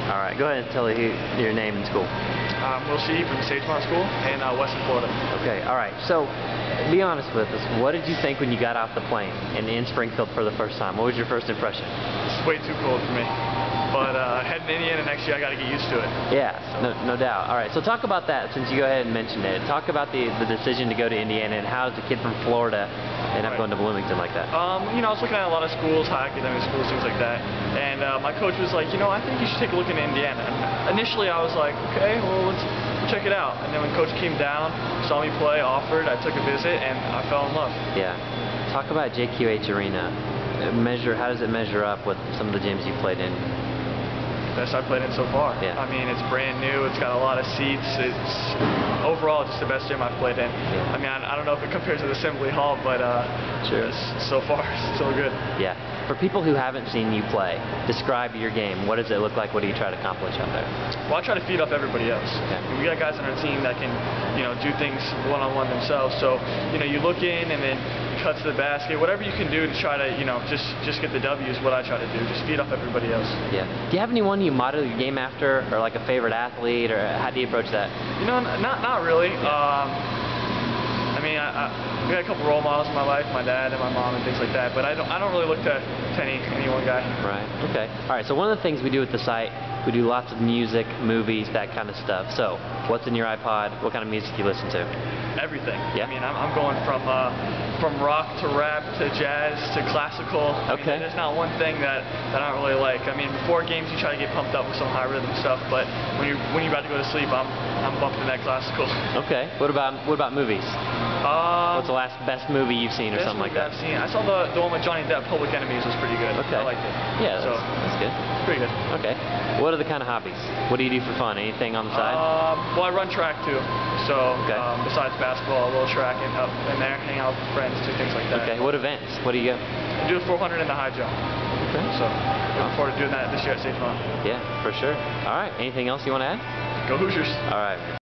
All right, go ahead and tell your name and school. Will Sheehey from Sagemont School in Western Florida. Okay, all right. So, be honest with us. What did you think when you got off the plane in Springfield for the first time? What was your first impression? It's way too cold for me. But heading to Indiana next year, I got to get used to it. Yeah, no doubt. All right, so talk about that since you go ahead and mentioned it. Talk about the decision to go to Indiana and how does a kid from Florida end up going to Bloomington like that? You know, I was looking at a lot of schools, high academic schools, things like that. And my coach was like, you know, I think you should take a look into Indiana. And initially, I was like, okay, well, let's check it out. And then when coach came down, saw me play, offered, I took a visit, and I fell in love. Yeah. Talk about JQH Arena. How does it measure up with some of the gyms you played in? Best I've played in so far. Yeah. I mean, it's brand new. It's got a lot of seats. It's overall just the best gym I've played in. Yeah. I mean, I don't know if it compares to the Assembly Hall, but sure. So far, it's so good. Yeah. For people who haven't seen you play, describe your game. What does it look like? What do you try to accomplish out there? Well, I try to feed off everybody else. Okay. We got guys on our team that can, you know, do things one-on-one themselves. So, you know, you look in and then you cut to the basket. Whatever you can do to try to, you know, just get the W is what I try to do. Just feed off everybody else. Yeah. Do you have anyone you model your game after, or like a favorite athlete, or how do you approach that? You know, not really. Yeah. I mean, we got a couple role models in my life, my dad and my mom and things like that, but I don't really look to any one guy. Right. Okay. All right. So one of the things we do at the site, we do lots of music, movies, that kind of stuff. So what's in your iPod? What kind of music do you listen to? Everything. Yeah. I mean, I'm going from rock to rap to jazz to classical. Okay. I mean, there's not one thing that I don't really like. I mean, before games you try to get pumped up with some high rhythm stuff, but when you're about to go to sleep, I'm bumping that classical. Okay. What about movies? What's the last best movie you've seen or something like that? I've seen. I saw the one with Johnny Depp, Public Enemies, was pretty good. Okay. I liked it. Yeah, that's good. Pretty good. Okay. What are the kind of hobbies? What do you do for fun? Anything on the side? Well, I run track too. So okay. Besides basketball, a little track and up in there, hang out with friends, do things like that. Okay. What events? What do you go? I do the 400 and the high jump. Okay. So looking forward to doing that this year at Sagemont. Yeah, for sure. All right. Anything else you want to add? Go Hoosiers. All right.